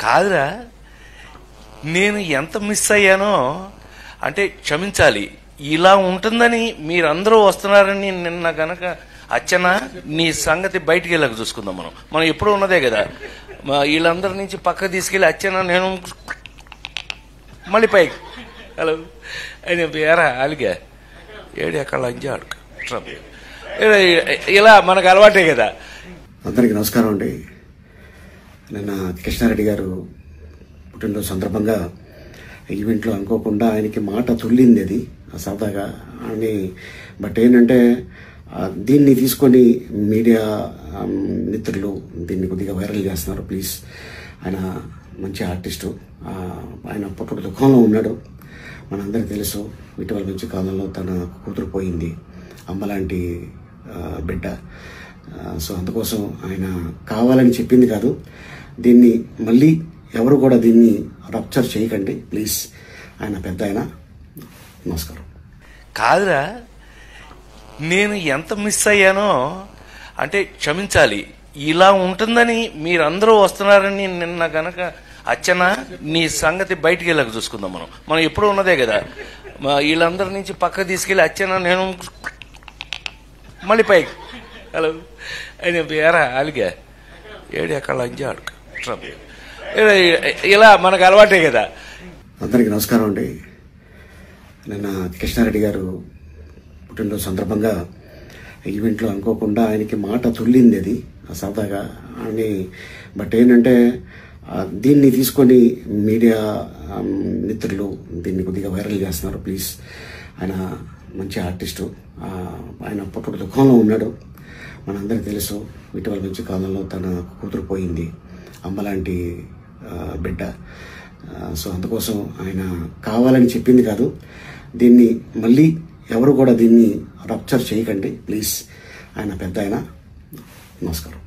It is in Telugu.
కాదురా, నేను ఎంత మిస్ అయ్యానో అంటే క్షమించాలి. ఇలా ఉంటుందని మీరందరూ వస్తున్నారని నిన్న గనక అచ్చన నీ సంగతి బయటికి వెళ్ళక చూసుకుందాం. మనం ఎప్పుడూ ఉన్నదే కదా. వీళ్ళందరి నుంచి పక్కకు తీసుకెళ్ళి అచ్చన నేను మళ్ళీ పైకి హలో అని ఎరా అలిగా ఏడు ఎక్కడ లంజా అడుగు ఇలా మనకు అలవాటే కదా. అందరికీ నమస్కారం అండి. నిన్న కృష్ణారెడ్డి గారు పుట్టినరోజు సందర్భంగా ఈవెంట్లో అనుకోకుండా ఆయనకి మాట తుల్లింది అది సరదాగా అని. బట్ ఏంటంటే దీన్ని తీసుకొని మీడియా మిత్రులు దీన్ని కొద్దిగా వైరల్ చేస్తున్నారు. ప్లీజ్, ఆయన మంచి ఆర్టిస్టు, ఆయన పుట్టుడు దుఃఖంలో ఉన్నాడు. మనందరికీ తెలుసు, ఇటీవల మంచి కాలంలో తన కూతురు పోయింది, అమ్మలాంటి బిడ్డ. సో అందుకోసం ఆయన కావాలని చెప్పింది కాదు. దీన్ని మళ్ళీ ఎవరు కూడా దీన్ని రప్చర్ చేయకండి ప్లీజ్. ఆయన పెద్ద ఆయన. నమస్కారం. కాదురా, నేను ఎంత మిస్ అయ్యానో అంటే క్షమించాలి. ఇలా ఉంటుందని మీరందరూ వస్తున్నారని నిన్న గనక అచ్చన నీ సంగతి బయటికి వెళ్ళక చూసుకుందాం. మనం ఎప్పుడూ ఉన్నదే కదా. వీళ్ళందరి నుంచి పక్కకు తీసుకెళ్ళి అచ్చన నేను మళ్ళీ పైకి హలో అని ఎరా అలిగా ఏడు ఎక్కడ లంజా అడుగు ఇలా మనకు అలవాటే కదా. అందరికీ నమస్కారం అండి. నిన్న కృష్ణారెడ్డి గారు పుట్టినరోజు సందర్భంగా ఈవెంట్లో అనుకోకుండా ఆయనకి మాట తుల్లింది అది సరదాగా అని. బట్ ఏంటంటే దీన్ని తీసుకొని మీడియా మిత్రులు దీన్ని కొద్దిగా వైరల్ చేస్తున్నారు. ప్లీజ్, ఆయన మంచి ఆర్టిస్టు, ఆయన పుట్టుడు దుఃఖంలో ఉన్నాడు. మనందరికీ తెలుసు, ఇటీవల మంచి కాలంలో తన కూతురు పోయింది, అమ్మలాంటి బిడ్డ. సో అందుకోసం ఆయన కావాలని చెప్పింది కాదు. దీన్ని మళ్ళీ ఎవరు కూడా దీన్ని రప్చర్ చేయకండి ప్లీజ్. ఆయన పెద్ద ఆయన. నమస్కారం.